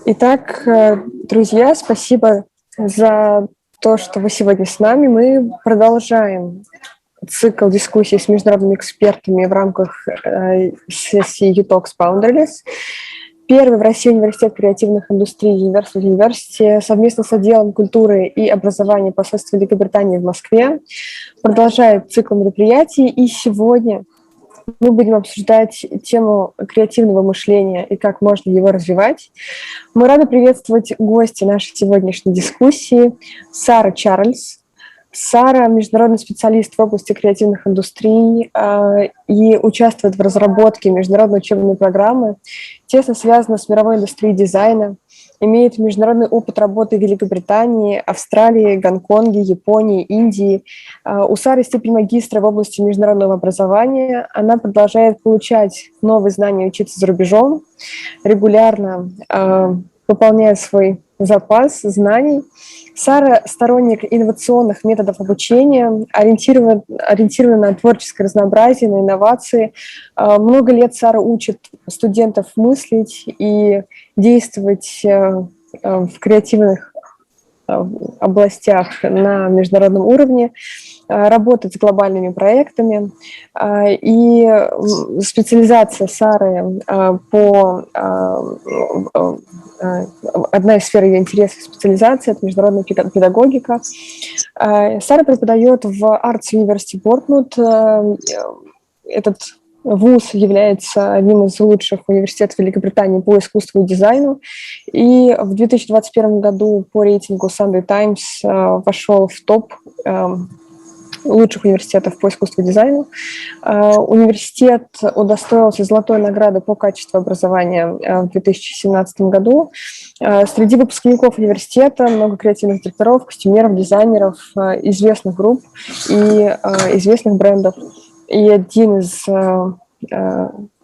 Итак, друзья, спасибо за то, что вы сегодня с нами. Мы продолжаем цикл дискуссий с международными экспертами в рамках сессии Utalks.Boundaryless. Первый в России университет креативных индустрий University совместно с Отделом культуры и образования Посольства Великобритании в Москве продолжает цикл мероприятий. И сегодня мы будем обсуждать тему креативного мышления и как можно его развивать. Мы рады приветствовать гостя нашей сегодняшней дискуссии Сара Чарльз. Сара – международный специалист в области креативных индустрий и участвует в разработке международной учебной программы, тесно связана с мировой индустрией дизайна, имеет международный опыт работы в Великобритании, Австралии, Гонконге, Японии, Индии. У Сары степень магистра в области международного образования. Она продолжает получать новые знания и учиться за рубежом, регулярно пополняет свой запас знаний. Сара – сторонник инновационных методов обучения, ориентирована на творческое разнообразие, на инновации. Много лет Сара учит студентов мыслить и действовать в креативных областях на международном уровне, работать с глобальными проектами. И специализация Сары одна из сфер ее интересов специализации – это международная педагогика. Сара преподает в Arts University Bournemouth. Этот вуз является одним из лучших университетов Великобритании по искусству и дизайну. И в 2021 году по рейтингу Sunday Times вошел в топ лучших университетов по искусству и дизайну. Университет удостоился золотой награды по качеству образования в 2017 году. Среди выпускников университета много креативных директоров, костюмеров, дизайнеров, известных групп и известных брендов. И один из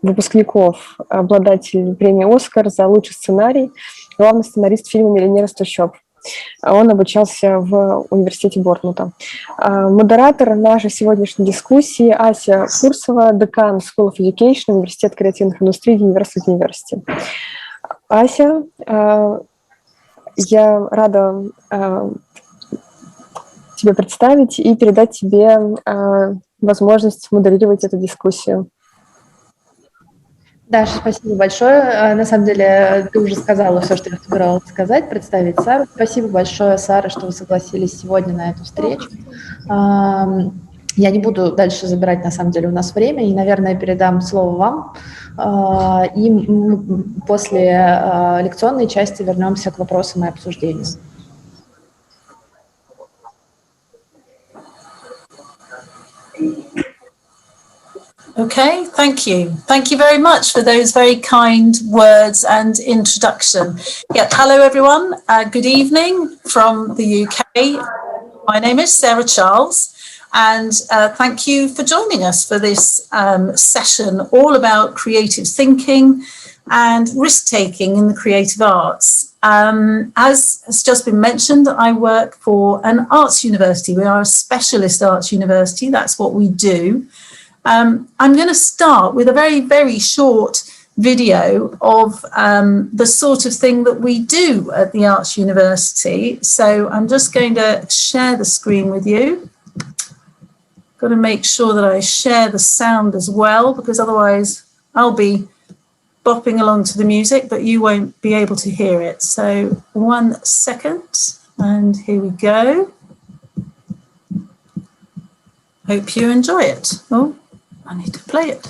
выпускников, обладатель премии «Оскар» за лучший сценарий, главный сценарист фильма «Миллионер из трущоб». Он обучался в университете Бортмута. Модератор нашей сегодняшней дискуссии Ася Фурсова, декан School of Education, университет креативных индустрий University. Ася, я рада тебя представить и передать тебе возможность модерировать эту дискуссию. Даша, спасибо большое. На самом деле, ты уже сказала все, что я собиралась сказать, представить Сару. Спасибо большое, Сара, что вы согласились сегодня на эту встречу. Я не буду дальше забирать, на самом деле, у нас время, и, наверное, передам слово вам. И мы после лекционной части вернемся к вопросам и обсуждению. Okay, thank you. Thank you very much for those very kind words and introduction. Yeah, hello everyone. Good evening from the UK. My name is Sara Chарльz, and thank you for joining us for this session all about creative thinking and risk-taking in the creative arts. As has just been mentioned, I work for an arts university. We are a specialist arts university. That's what we do. I'm going to start with a very, very short video of the sort of thing that we do at the Arts University. So I'm just going to share the screen with you. Got to make sure that I share the sound as well, because otherwise I'll be bopping along to the music, but you won't be able to hear it. So 1 second, and here we go. Hope you enjoy it. Oh, I need to play it.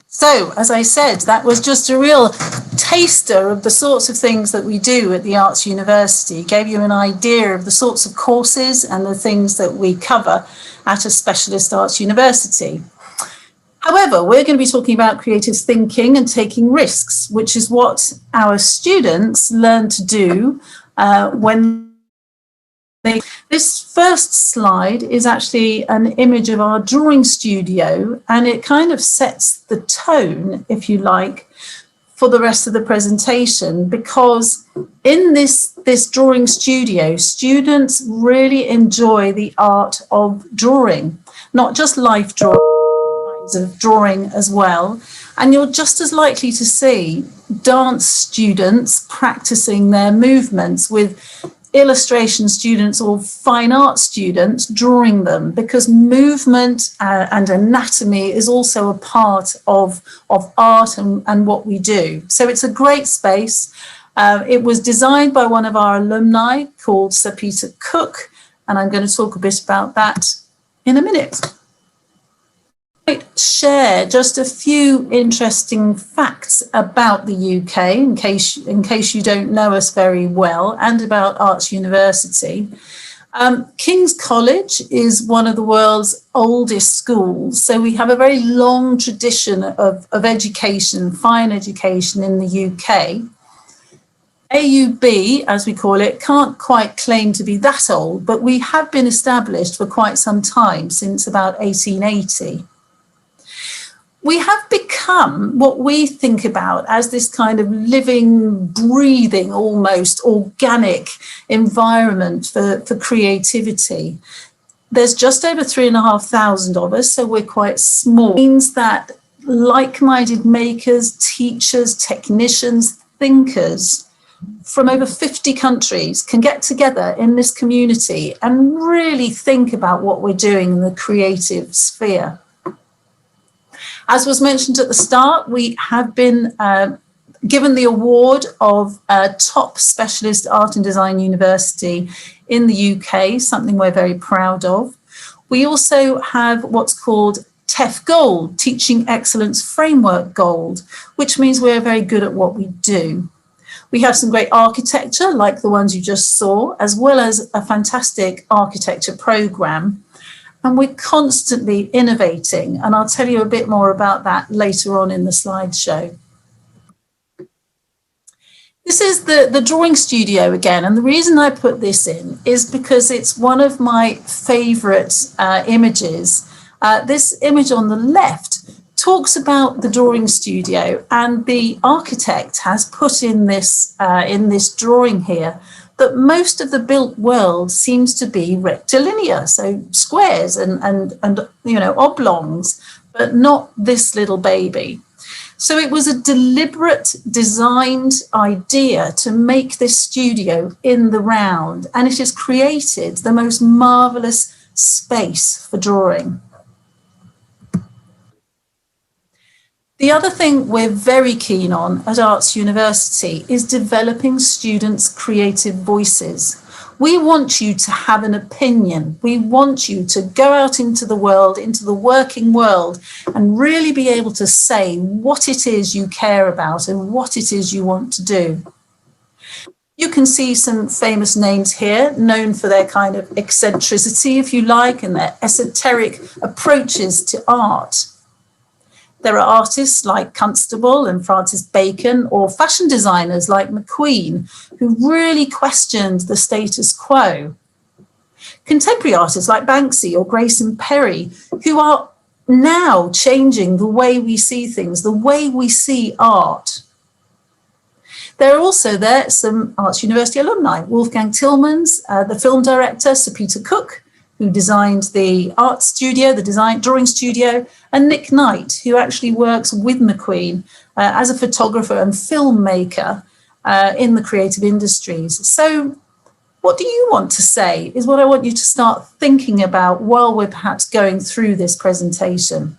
So, as I said, that was just a real taster of the sorts of things that we do at the Arts University, gave you an idea of the sorts of courses and the things that we cover at a specialist arts university. However, we're going to be talking about creative thinking and taking risks, which is what our students learn to do when they... This first slide is actually an image of our drawing studio, and it kind of sets the tone, if you like, for the rest of the presentation, because in this drawing studio, students really enjoy the art of drawing, not just life drawing, of drawing as well. And you're just as likely to see dance students practicing their movements with illustration students or fine art students drawing them, because movement and anatomy is also a part of art and what we do. So it's a great space. It was designed by one of our alumni called Sir Peter Cook, and I'm going to talk a bit about that in a minute. Share just a few interesting facts about the UK in case you don't know us very well, and about Arts University. King's College is one of the world's oldest schools, so we have a very long tradition of education, fine education in the UK. AUB, as we call it, can't quite claim to be that old, but we have been established for quite some time, since about 1880. We have become what we think about as this kind of living, breathing, almost organic environment for creativity. There's just over 3,500 of us, so we're quite small. It means that like-minded makers, teachers, technicians, thinkers from over 50 countries can get together in this community and really think about what we're doing in the creative sphere. As was mentioned at the start, we have been given the award of top specialist art and design university in the UK, something we're very proud of. We also have what's called TEF Gold, Teaching Excellence Framework Gold, which means we're very good at what we do. We have some great architecture, like the ones you just saw, as well as a fantastic architecture programme. And we're constantly innovating, and I'll tell you a bit more about that later on in the slideshow. This is the drawing studio again, and the reason I put this in is because it's one of my favourite images. This image on the left talks about the drawing studio, and the architect has put in this drawing here that most of the built world seems to be rectilinear, so squares and you know, oblongs, but not this little baby. So it was a deliberate designed idea to make this studio in the round, and it has created the most marvelous space for drawing. The other thing we're very keen on at Arts University is developing students' creative voices. We want you to have an opinion. We want you to go out into the world, into the working world, and really be able to say what it is you care about and what it is you want to do. You can see some famous names here, known for their kind of eccentricity, if you like, and their esoteric approaches to art. There are artists like Constable and Francis Bacon, or fashion designers like McQueen, who really questioned the status quo. Contemporary artists like Banksy or Grayson Perry, who are now changing the way we see things, the way we see art. There are also some Arts University alumni, Wolfgang Tillmans, the film director, Sir Peter Cook, who designed the art studio, the drawing studio, and Nick Knight, who actually works with McQueen as a photographer and filmmaker in the creative industries. So what do you want to say is what I want you to start thinking about while we're perhaps going through this presentation.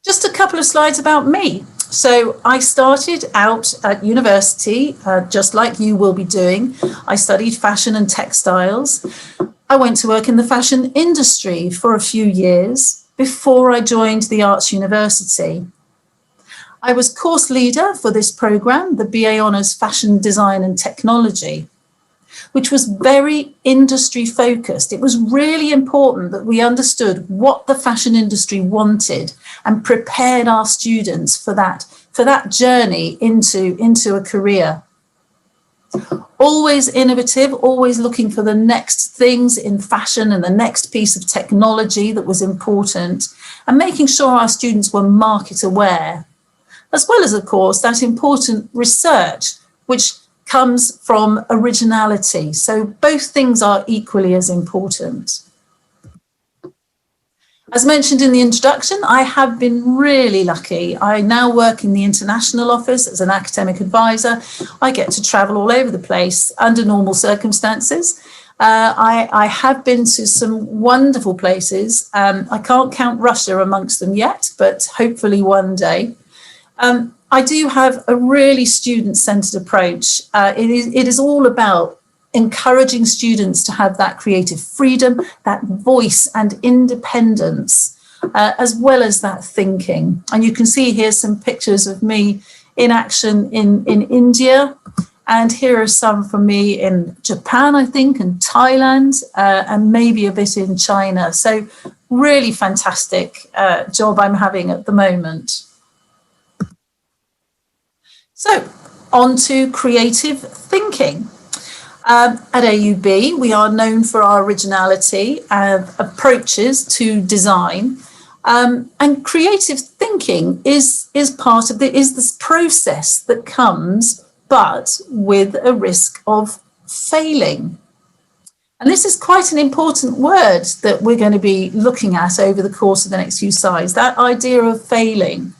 Just a couple of slides about me. So I started out at university, just like you will be doing. I studied fashion and textiles. I went to work in the fashion industry for a few years before I joined the Arts University. I was course leader for this programme, the BA Honours Fashion Design and Technology. which was very industry focused. It was really important that we understood what the fashion industry wanted and prepared our students for that journey into a career. Always innovative, always looking for the next things in fashion and the next piece of technology that was important, and making sure our students were market aware, as well as, of course, that important research, which comes from originality. So both things are equally as important. As mentioned in the introduction, I have been really lucky. I now work in the international office as an academic advisor. I get to travel all over the place under normal circumstances. I have been to some wonderful places. I can't count Russia amongst them yet, but hopefully one day. I do have a really student-centered approach. It is all about encouraging students to have that creative freedom, that voice and independence, as well as that thinking. And you can see here some pictures of me in action in India. And here are some from me in Japan, I think, and Thailand, and maybe a bit in China. So really fantastic job I'm having at the moment. So on to creative thinking. At AUB, we are known for our originality and approaches to design, and creative thinking is part of this process that comes, but with a risk of failing. And this is quite an important word that we're going to be looking at over the course of the next few slides, that idea of failing.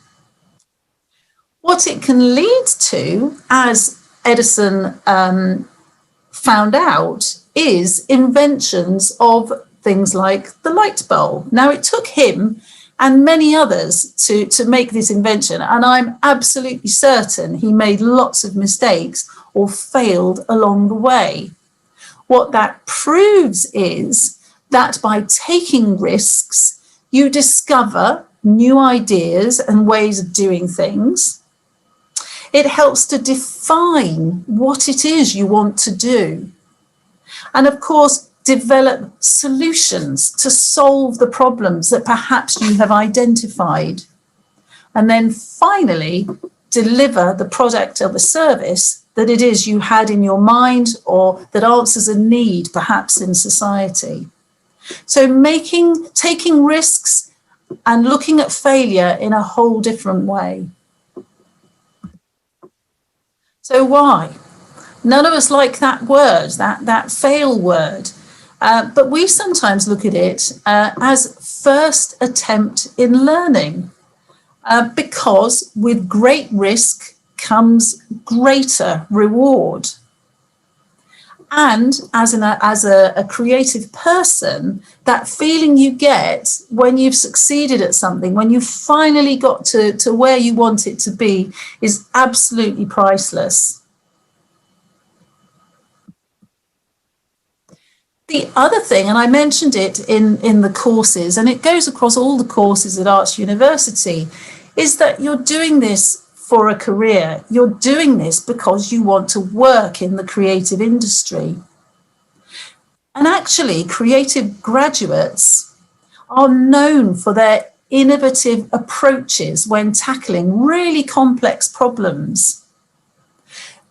What it can lead to, as Edison found out, is inventions of things like the light bulb. Now, it took him and many others to make this invention, and I'm absolutely certain he made lots of mistakes or failed along the way. What that proves is that by taking risks, you discover new ideas and ways of doing things. It helps to define what it is you want to do. And of course, develop solutions to solve the problems that perhaps you have identified. And then finally, deliver the product or the service that it is you had in your mind or that answers a need perhaps in society. So taking risks and looking at failure in a whole different way. So why? None of us like that word, that fail word, but we sometimes look at it as first attempt in learning, because with great risk comes greater reward. And as a creative person, that feeling you get when you've succeeded at something, when you've finally got to where you want it to be, is absolutely priceless. The other thing, and I mentioned it in the courses, and it goes across all the courses at Arts University, is that you're doing this for a career. You're doing this because you want to work in the creative industry. And actually, creative graduates are known for their innovative approaches when tackling really complex problems.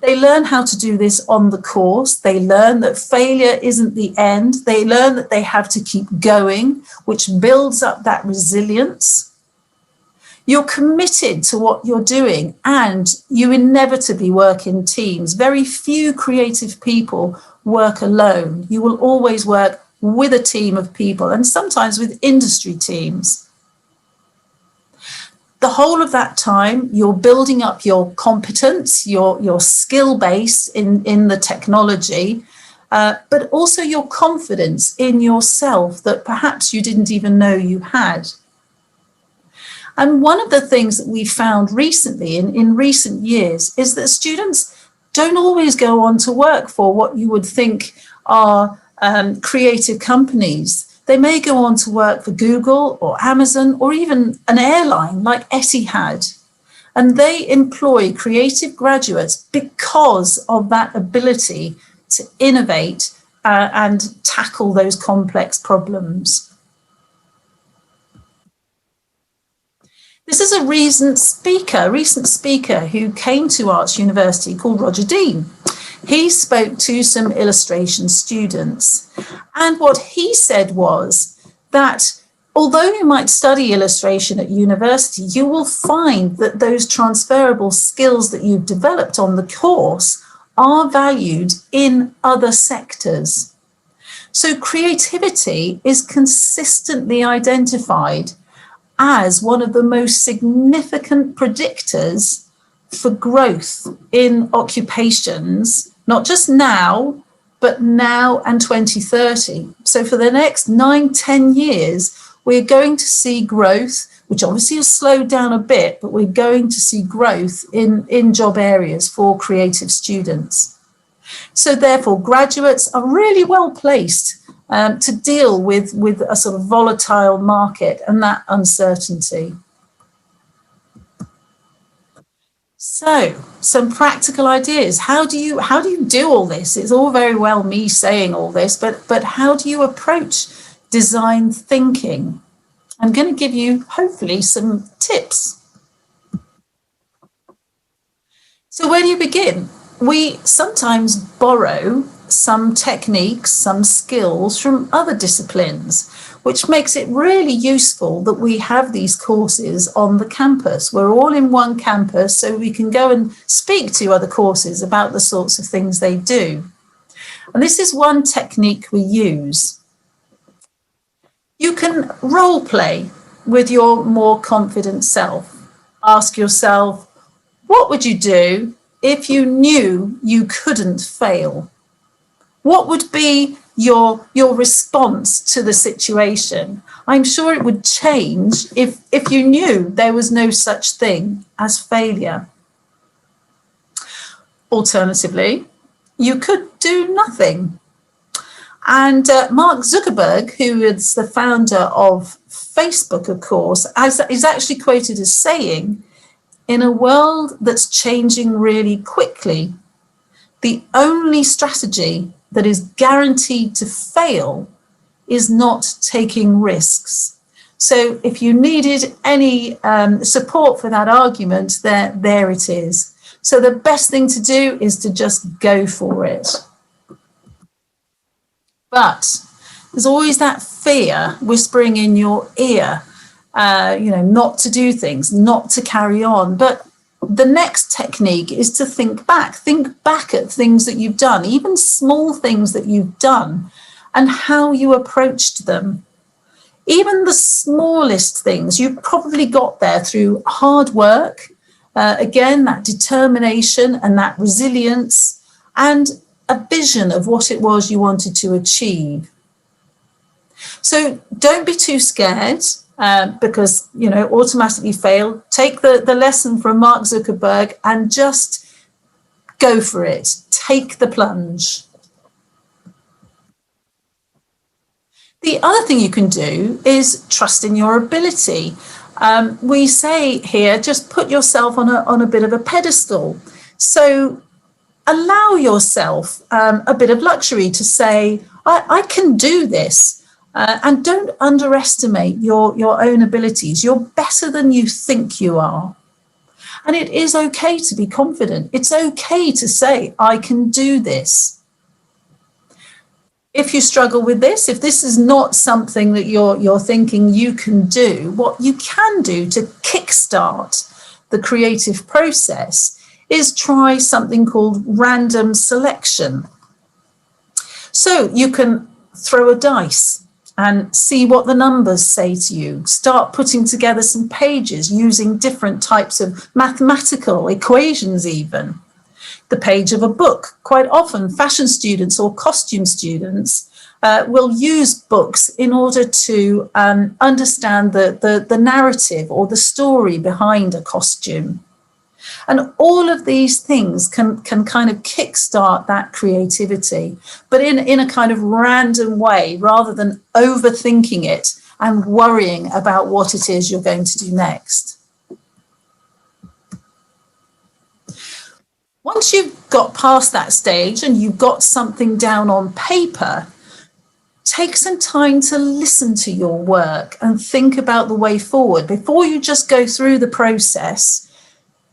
They learn how to do this on the course. They learn that failure isn't the end. They learn that they have to keep going, which builds up that resilience. You're committed to what you're doing, and you inevitably work in teams. Very few creative people work alone. You will always work with a team of people, and sometimes with industry teams. The whole of that time, you're building up your competence, your skill base in the technology, but also your confidence in yourself that perhaps you didn't even know you had. And one of the things that we found recently, in recent years, is that students don't always go on to work for what you would think are creative companies. They may go on to work for Google or Amazon or even an airline like Etihad. And they employ creative graduates because of that ability to innovate and tackle those complex problems. This is a recent speaker who came to Arts University called Roger Dean. He spoke to some illustration students, and what he said was that although you might study illustration at university, you will find that those transferable skills that you've developed on the course are valued in other sectors. So creativity is consistently identified as one of the most significant predictors for growth in occupations, not just now, but now and 2030. So for the next 9-10 years, we're going to see growth, which obviously has slowed down a bit, but we're going to see growth in job areas for creative students. So therefore, graduates are really well placed to deal with a sort of volatile market and that uncertainty. So some practical ideas. How do you do all this? It's all very well me saying all this, but how do you approach design thinking? I'm going to give you hopefully some tips. So where do you begin? We sometimes borrow some techniques, some skills from other disciplines, which makes it really useful that we have these courses on the campus. We're all in one campus, so we can go and speak to other courses about the sorts of things they do. And this is one technique we use. You can role play with your more confident self. Ask yourself, what would you do if you knew you couldn't fail? What would be your response to the situation? I'm sure it would change if you knew there was no such thing as failure. Alternatively, you could do nothing. And Mark Zuckerberg, who is the founder of Facebook, of course, is actually quoted as saying, in a world that's changing really quickly, the only strategy that is guaranteed to fail is not taking risks. So if you needed any support for that argument, there it is. So the best thing to do is to just go for it. But there's always that fear whispering in your ear, not to do things, not to carry on. But the next technique is to think back at things that you've done, even small things that you've done, and how you approached them. Even the smallest things, you've probably got there through hard work, again, that determination and that resilience, and a vision of what it was you wanted to achieve. So don't be too scared. Because, automatically fail. Take the lesson from Mark Zuckerberg and just go for it. Take the plunge. The other thing you can do is trust in your ability. We say here, just put yourself on a bit of a pedestal. So allow yourself a bit of luxury to say, I can do this. And don't underestimate your own abilities. You're better than you think you are. And it is okay to be confident. It's okay to say, I can do this. If you struggle with this, if this is not something that you're thinking you can do, what you can do to kickstart the creative process is try something called random selection. So you can throw a dice and see what the numbers say to you. Start putting together some pages using different types of mathematical equations even. The page of a book. Quite often fashion students or costume students will use books in order to understand the narrative or the story behind a costume. And all of these things can kind of kickstart that creativity, but in a kind of random way, rather than overthinking it and worrying about what it is you're going to do next. One Once you've got past that stage and you've got something down on paper, take some time to listen to your work and think about the way forward. Before you just go through the process,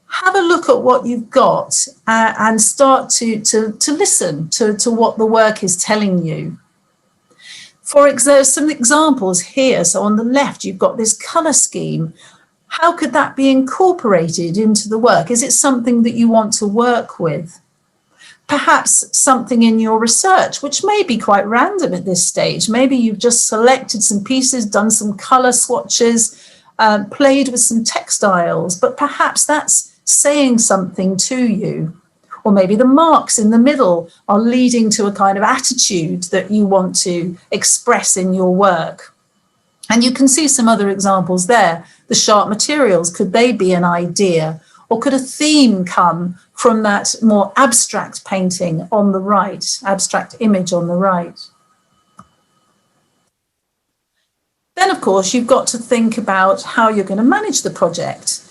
have a look at what you've got and start to listen to what the work is telling you. For example, some examples here. So on the left, you've got this colour scheme. How could that be incorporated into the work? Is it something that you want to work with? Perhaps something in your research, which may be quite random at this stage. Maybe you've just selected some pieces, done some colour swatches, played with some textiles, but perhaps that's saying something to you. Or maybe the marks in the middle are leading to a kind of attitude that you want to express in your work. And you can see some other examples there. The sharp materials, could they be an idea? Or could a theme come from that more abstract painting on the right, abstract image on the right? Then, of course, you've got to think about how you're going to manage the project.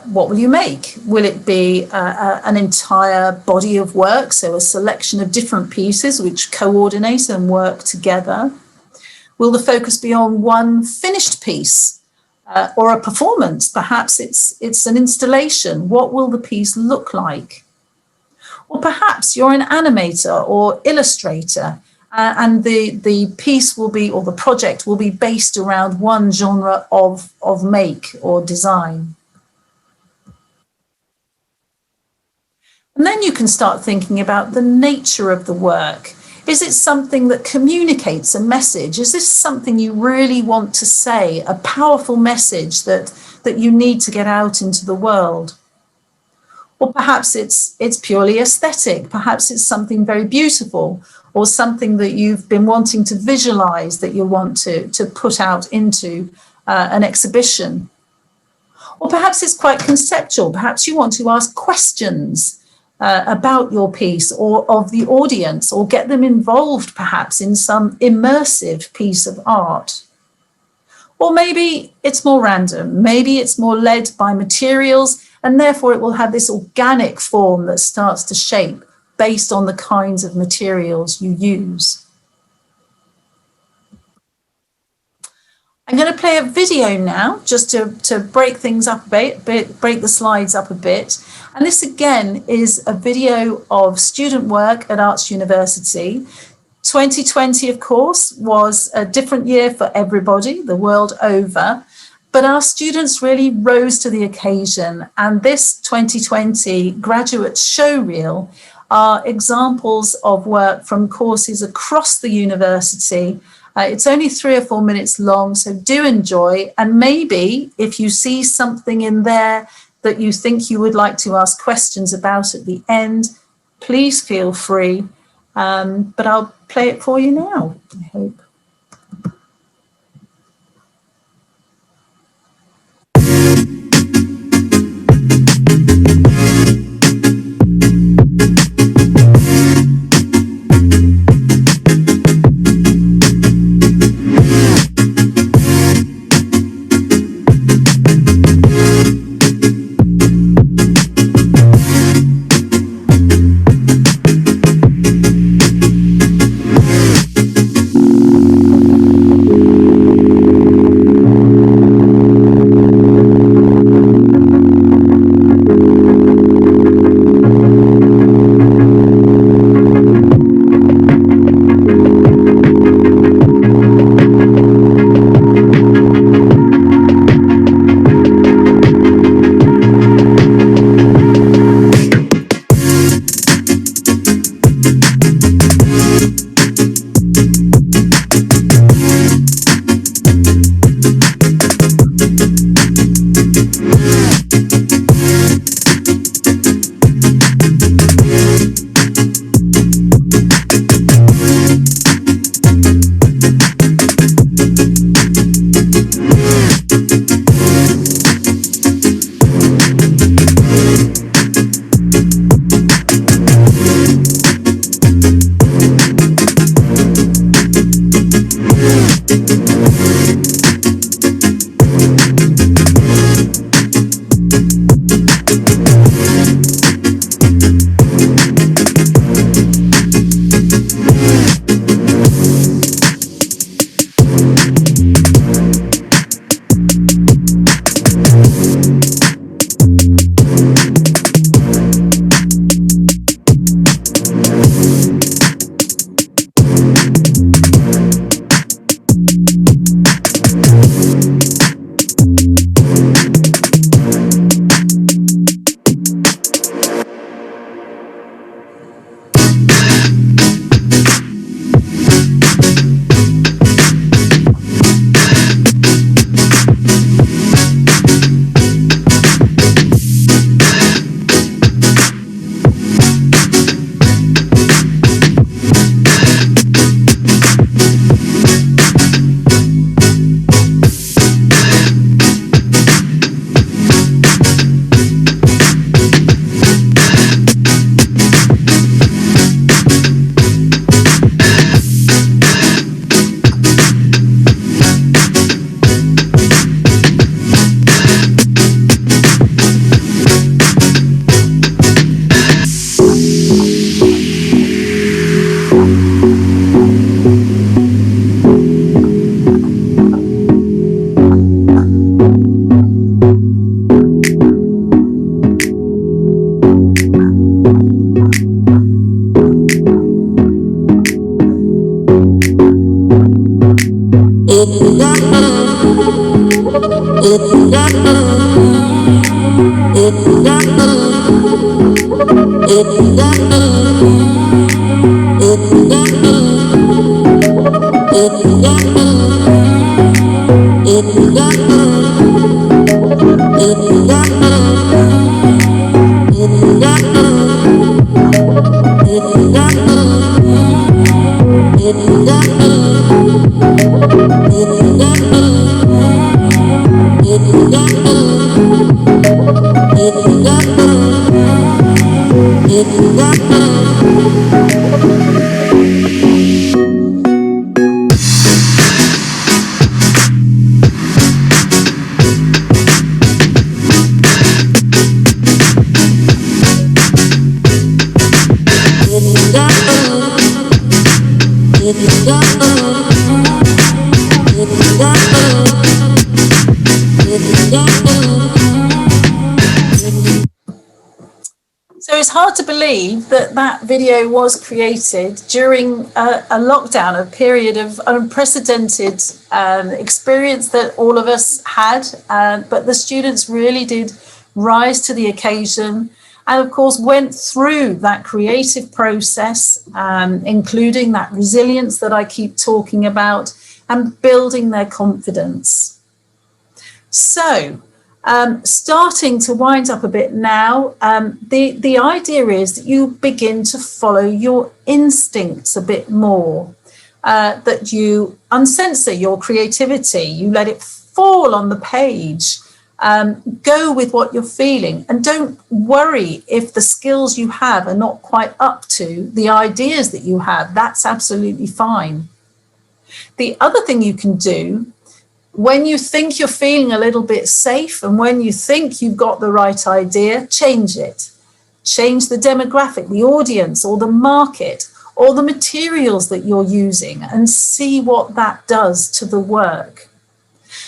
What will you make? Will it be an entire body of work, so a selection of different pieces which coordinate and work together? Will the focus be on one finished piece or a performance? Perhaps it's an installation. What will the piece look like? Or perhaps you're an animator or illustrator and the piece will be, or the project will be based around one genre of make or design. And then you can start thinking about the nature of the work. Is it something that communicates a message? Is this something you really want to say, a powerful message that you need to get out into the world? Or perhaps it's purely aesthetic. Perhaps it's something very beautiful or something that you've been wanting to visualize that you want to put out into an exhibition. Or perhaps it's quite conceptual. Perhaps you want to ask questions about your piece or of the audience, or get them involved perhaps in some immersive piece of art. Or maybe it's more random, maybe it's more led by materials, and therefore it will have this organic form that starts to shape based on the kinds of materials you use. I'm going to play a video now just to break things up a bit, break the slides up a bit. And this again is a video of student work at Arts University. 2020, of course, was a different year for everybody the world over, but our students really rose to the occasion. And this 2020 graduate showreel are examples of work from courses across the university. It's only 3 or 4 minutes long, so do enjoy. And maybe if you see something in there that you think you would like to ask questions about at the end, please feel free. But I'll play it for you now, I hope. So it's hard to believe that that video was created during a lockdown, a period of unprecedented experience that all of us had, but the students really did rise to the occasion and of course went through that creative process, including that resilience that I keep talking about and building their confidence. So starting to wind up a bit now, the idea is that you begin to follow your instincts a bit more, that you uncensor your creativity, you let it fall on the page, go with what you're feeling, and don't worry if the skills you have are not quite up to the ideas that you have. That's absolutely fine. The other thing you can do, when you think you're feeling a little bit safe and when you think you've got the right idea, change it. Change the demographic, the audience or the market or the materials that you're using and see what that does to the work.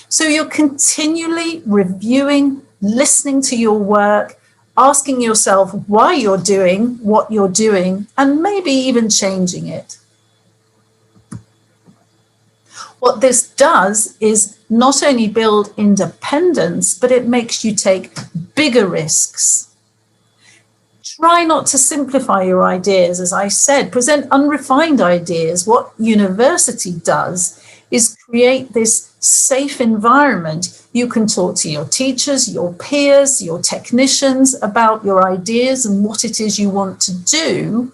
So you're continually reviewing, listening to your work, asking yourself why you're doing what you're doing and maybe even changing it. What this does is not only build independence, but it makes you take bigger risks. Try not to simplify your ideas, as I said, present unrefined ideas. What university does is create this safe environment. You can talk to your teachers, your peers, your technicians about your ideas and what it is you want to do,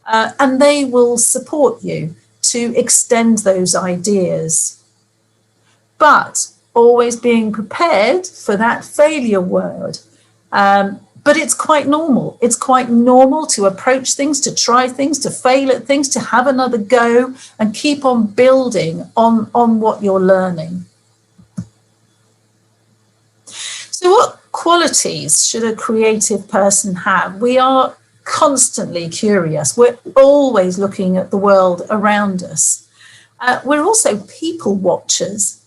and they will support you to extend those ideas. But always being prepared for that failure word. But it's quite normal. It's quite normal to approach things, to try things, to fail at things, to have another go and keep on building on what you're learning. So what qualities should a creative person have? We are constantly curious. We're always looking at the world around us. We're also people watchers.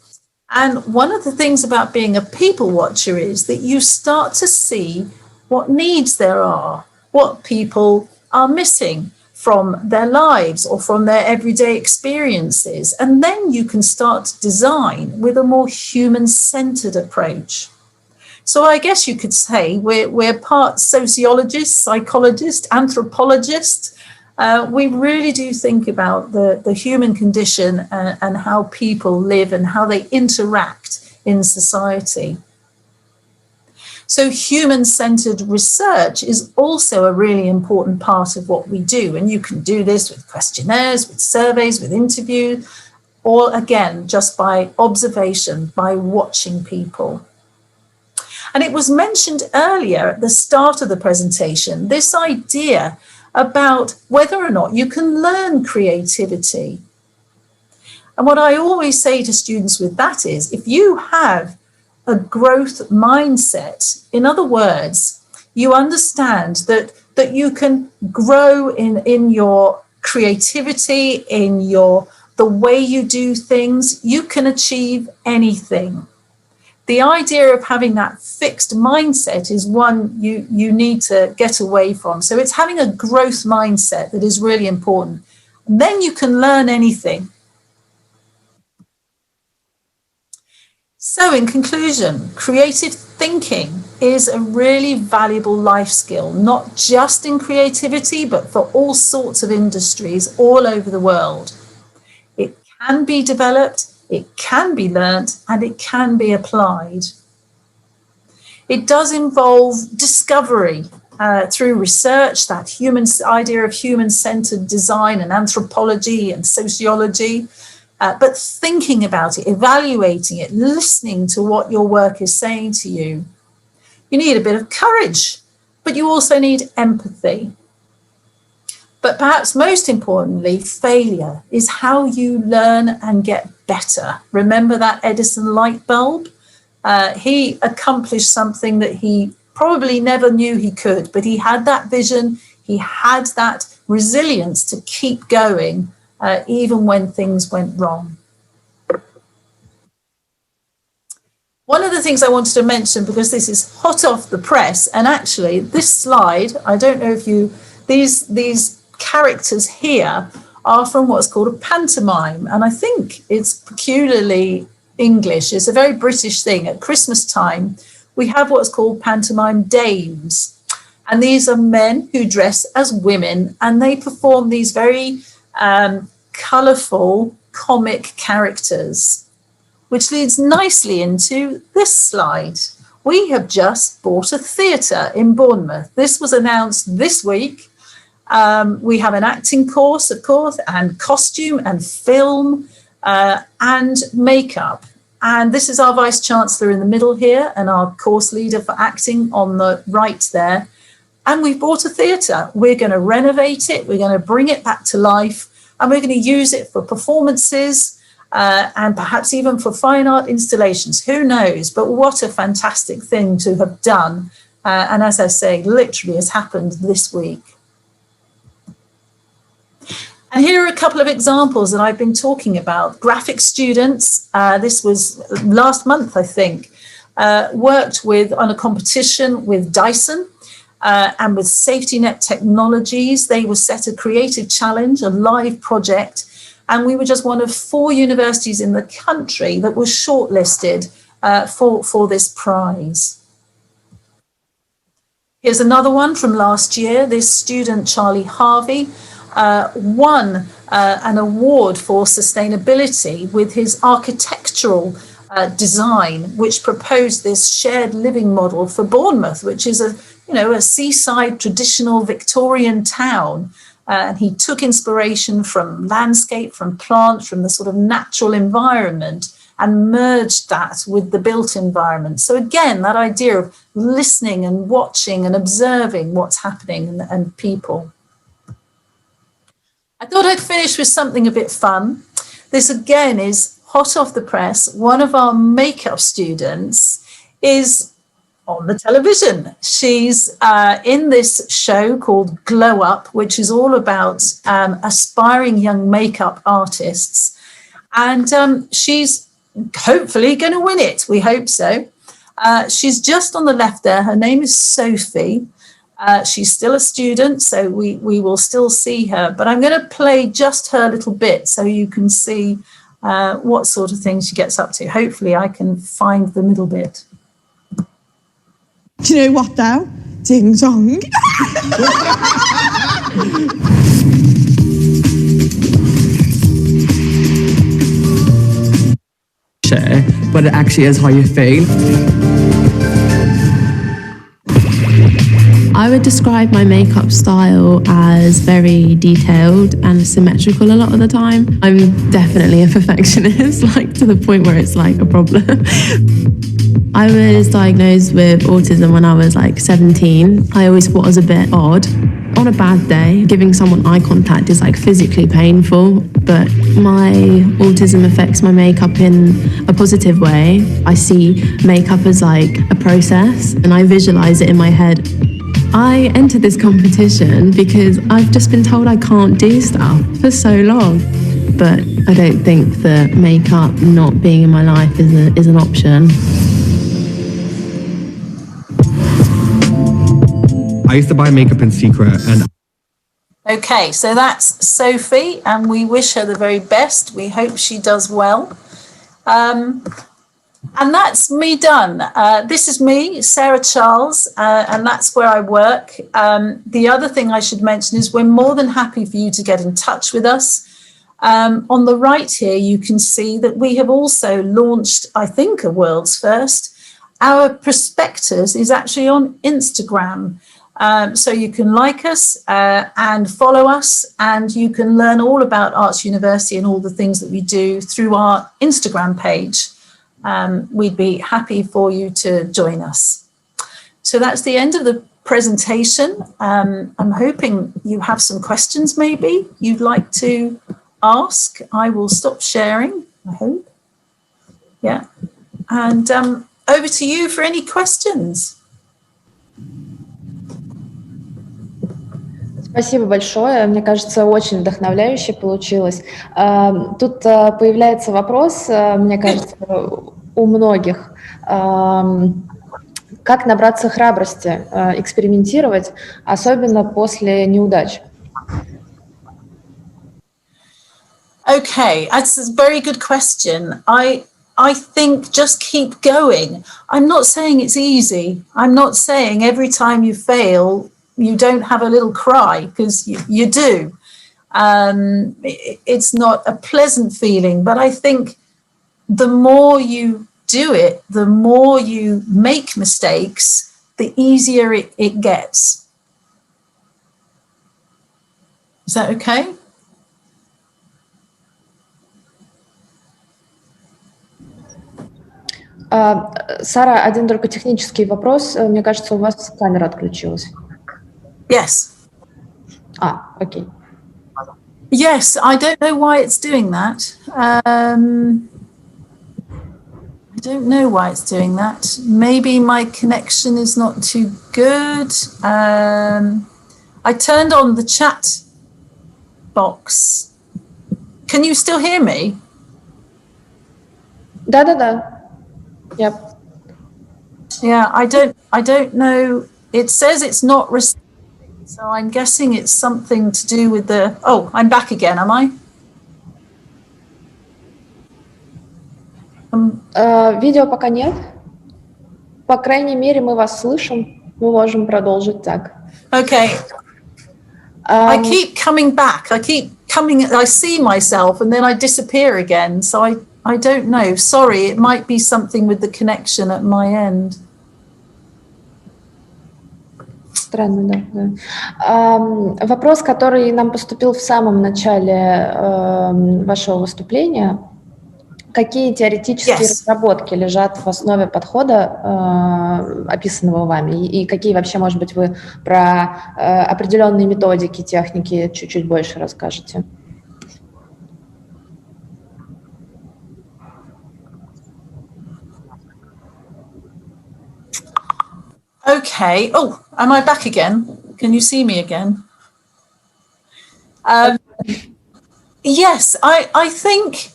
And one of the things about being a people watcher is that you start to see what needs there are, what people are missing from their lives or from their everyday experiences. And then you can start to design with a more human-centered approach. So I guess you could say we're part sociologist, psychologist, anthropologist. We really do think about the human condition and how people live and how they interact in society. So human-centered research is also a really important part of what we do. And you can do this with questionnaires, with surveys, with interviews, or again, just by observation, by watching people. And it was mentioned earlier at the start of the presentation, this idea about whether or not you can learn creativity. And what I always say to students with that is, if you have a growth mindset, in other words, you understand that you can grow in your creativity, in the way you do things, you can achieve anything. The idea of having that fixed mindset is one you need to get away from. So it's having a growth mindset that is really important. And then you can learn anything. So in conclusion, creative thinking is a really valuable life skill, not just in creativity, but for all sorts of industries all over the world. It can be developed, it can be learnt, and it can be applied. It does involve discovery through research, that idea of human-centered design and anthropology and sociology, but thinking about it, evaluating it, listening to what your work is saying to you. You need a bit of courage, but you also need empathy. But perhaps most importantly, failure is how you learn and get better. Remember that Edison light bulb? He accomplished something that he probably never knew he could, but he had that vision, he had that resilience to keep going, even when things went wrong. One of the things I wanted to mention, because this is hot off the press, and actually this slide, I don't know if these characters here are from what's called a pantomime, and I think it's peculiarly English. It's a very British thing. At Christmas time, we have what's called pantomime dames, and these are men who dress as women, and they perform these very colourful comic characters, which leads nicely into this slide. We have just bought a theatre in Bournemouth. This was announced this week. We have an acting course, of course, and costume and film and makeup. And this is our Vice-Chancellor in the middle here and our course leader for acting on the right there. And we've bought a theatre. We're going to renovate it. We're going to bring it back to life. And we're going to use it for performances and perhaps even for fine art installations. Who knows? But what a fantastic thing to have done. And as I say, literally has happened this week. And here are a couple of examples that I've been talking about. Graphic students, this was last month, I think, worked on a competition with Dyson and with Safety Net Technologies. They were set a creative challenge, a live project, and we were just one of 4 universities in the country that was shortlisted for this prize. Here's another one from last year. This student, Charlie Harvey, won an award for sustainability with his architectural design, which proposed this shared living model for Bournemouth, which is a seaside traditional Victorian town. And he took inspiration from landscape, from plants, from the sort of natural environment, and merged that with the built environment. So again, that idea of listening and watching and observing what's happening and people. I thought I'd finish with something a bit fun. This again is hot off the press. One of our makeup students is on the television. She's in this show called Glow Up, which is all about aspiring young makeup artists. And she's hopefully going to win it. We hope so. She's just on the left there. Her name is Sophie. She's still a student, so we will still see her. But I'm going to play just her little bit so you can see what sort of things she gets up to. Hopefully I can find the middle bit. Do you know what though? Ding dong. But it actually is how you feel. I would describe my makeup style as very detailed and symmetrical a lot of the time. I'm definitely a perfectionist, like to the point where it's like a problem. I was diagnosed with autism when I was like 17. I always thought I was a bit odd. On a bad day, giving someone eye contact is like physically painful, but my autism affects my makeup in a positive way. I see makeup as like a process and I visualize it in my head. I entered this competition because I've just been told I can't do stuff for so long. But I don't think that makeup not being in my life is an option. I used to buy makeup in secret and... Okay, so that's Sophie, and we wish her the very best. We hope she does well. And that's me done. This is me, Sara Charles, and that's where I work. The other thing I should mention is we're more than happy for you to get in touch with us. On the right here, you can see that we have also launched, I think, a world's first. Our prospectus is actually on Instagram. So you can like us and follow us, and you can learn all about Arts University and all the things that we do through our Instagram page. We'd be happy for you to join us. So that's the end of the presentation. I'm hoping you have some questions maybe you'd like to ask. I will stop sharing, I hope. Yeah. And over to you for any questions. Спасибо большое. Мне кажется, очень вдохновляюще получилось. Тут появляется вопрос, мне кажется, у многих. Как набраться храбрости, экспериментировать, особенно после неудач? Okay, that's a very good question. I think just keep going. I'm not saying it's easy. I'm not saying every time you fail, you don't have a little cry, because you do. It's not a pleasant feeling, but I think the more you do it, the more you make mistakes, the easier it gets. Is that okay? Сара, один только технический вопрос. Мне кажется, у вас камера отключилась. Yes. Okay. Yes, I don't know why it's doing that. I don't know why it's doing that. Maybe my connection is not too good. I turned on the chat box. Can you still hear me? Да. Yep. Yeah, I don't know. It says it's not receiving, so I'm guessing it's something to do with the... Oh, I'm back again, am I? Видео пока нет. По крайней мере, мы вас слышим. Мы можем продолжить так. Okay. I keep coming back. I see myself and then I disappear again. So I don't know. Sorry, it might be something with the connection at my end. Странно, да. Вопрос, который нам поступил в самом начале вашего выступления. Какие теоретические разработки лежат в основе подхода, описанного вами? И какие вообще, может быть, вы про определенные методики, техники чуть-чуть больше расскажете? Okay. Oh, am I back again? Can you see me again? Yes, I think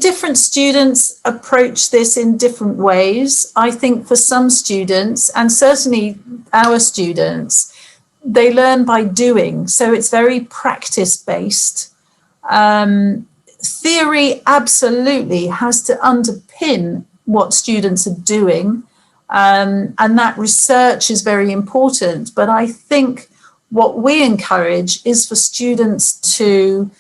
different students approach this in different ways. I think for some students, and certainly our students, they learn by doing. So it's very practice-based. Theory absolutely has to underpin what students are doing. And that research is very important. But I think what we encourage is for students to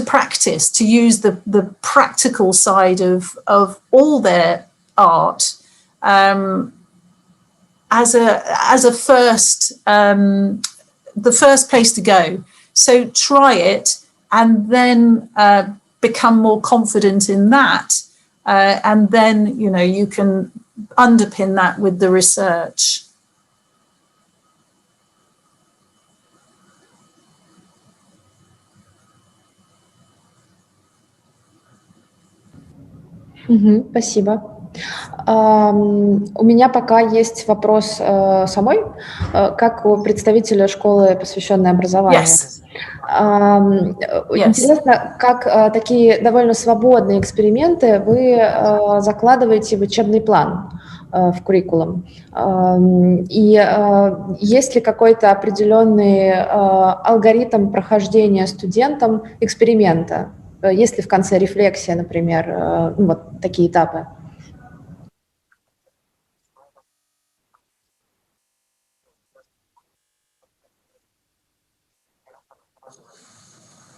practice, to use the practical side of all their art as a first, the first place to go. So try it and then become more confident in that. And then, you can underpin that with the research. Спасибо. У меня пока есть вопрос самой, как у представителя школы, посвященной образованию. Интересно, как такие довольно свободные эксперименты вы закладываете в учебный план, в куррикулум. И есть ли какой-то определенный алгоритм прохождения студентам эксперимента? есть ли в конце рефлексия, например, вот такие этапы?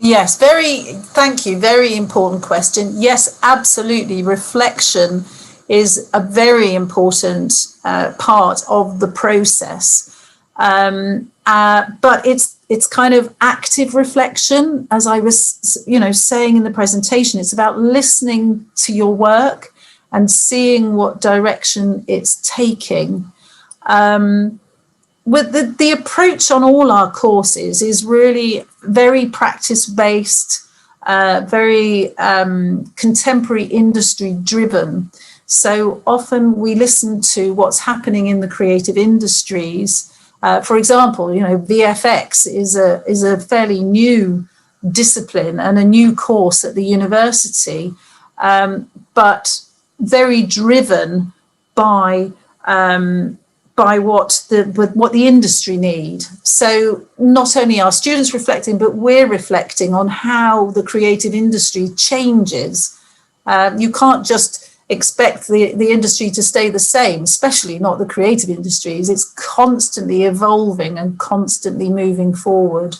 Yes, thank you. Very important question. Yes, absolutely. Reflection is a very important part of the process. But it's kind of active reflection, as I was, saying in the presentation. It's about listening to your work and seeing what direction it's taking. With the approach on all our courses is really very practice-based, very contemporary industry-driven. So often we listen to what's happening in the creative industries. For example, VFX is a fairly new discipline and a new course at the university, but very driven by what the industry need. So not only are students reflecting, but we're reflecting on how the creative industry changes. You can't just expect the industry to stay the same, especially not the creative industries. It's constantly evolving and constantly moving forward.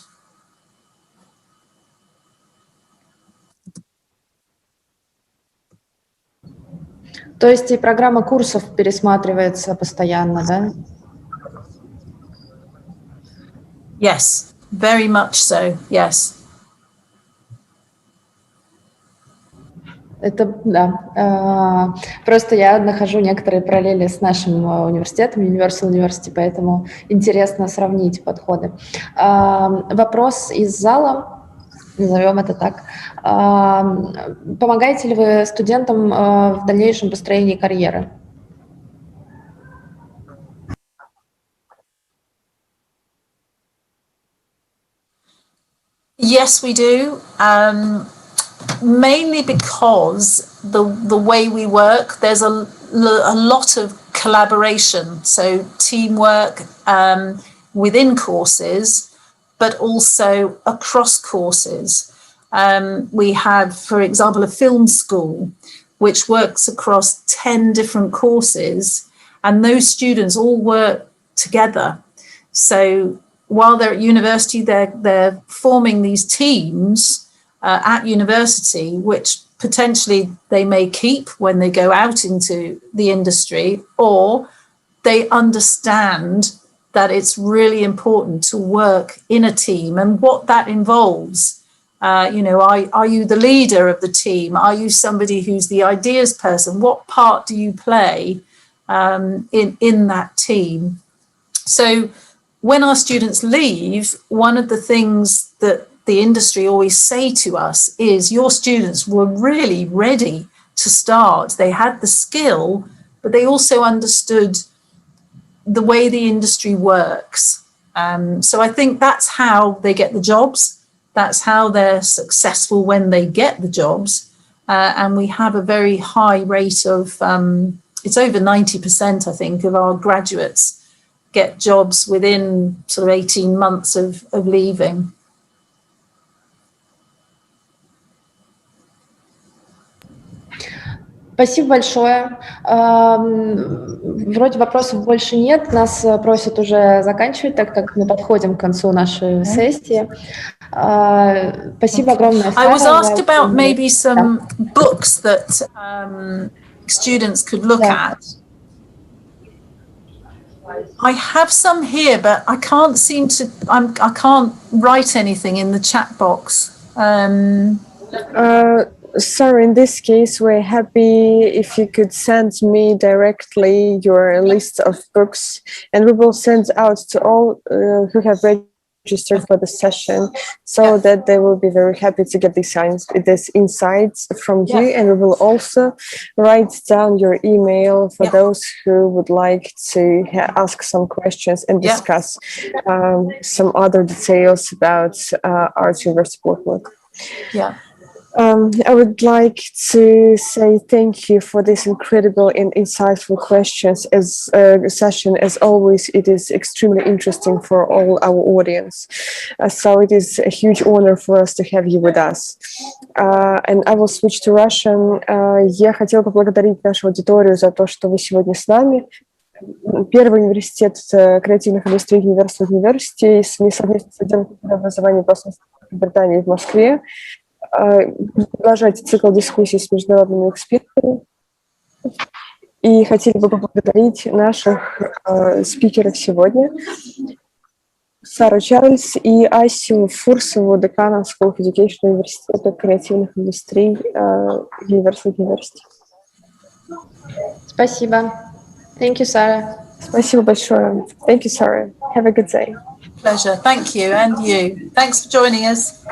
То есть и программа курсов пересматривается постоянно, да? Yes, very much so, yes. Это, да. Просто я нахожу некоторые параллели с нашим университетом, Universal University, поэтому интересно сравнить подходы. Вопрос из зала. Назовем это так. Помогаете ли вы студентам в дальнейшем построении карьеры? Yes, we do. Mainly because the way we work, there's a lot of collaboration, so teamwork within courses, but also across courses. We have, for example, a film school which works across 10 different courses, and those students all work together. So while they're at university, they're forming these teams at university, which potentially they may keep when they go out into the industry, or they understand that it's really important to work in a team and what that involves. Are you the leader of the team? Are you somebody who's the ideas person? What part do you play in that team? So when our students leave, one of the things that the industry always say to us is your students were really ready to start. They had the skill, but they also understood the way the industry works. So I think that's how they get the jobs. That's how they're successful when they get the jobs. And we have a very high rate of, it's over 90%, I think, of our graduates get jobs within sort of 18 months of leaving. Спасибо большое. Вроде вопросов больше нет. Нас просят уже заканчивать, так как мы подходим к концу нашей сессии. Спасибо огромное, Сара. I was asked about maybe some books that students could look at. I have some here, but I can't seem to. I can't write anything in the chat box. Sorry, in this case, we're happy if you could send me directly your list of books, and we will send out to all who have registered for the session, so that they will be very happy to get these insights from you. And we will also write down your email for those who would like to ask some questions and discuss some other details about Art University workbook. Yeah. I would like to say thank you for this incredible and insightful questions. As a session, as always, it is extremely interesting for all our audience. So it is a huge honor for us to have you with us. And I will switch to Russian. Я хотела поблагодарить нашу аудиторию за то, что вы сегодня с нами. Первый университет креативных индустрий University совместно с Отделом образования Посольства Великобритании в Москве продолжать цикл дискуссий с международными экспертами. И хотели бы поблагодарить наших спикеров сегодня, Сару Чарльз и Асю Фурсову, декана School of Education университета креативных индустрий University. Спасибо. Thank you, Sarah. Спасибо большое. Thank you, Sarah. Have a good day. Pleasure. Thank you, and you. Thanks for joining us.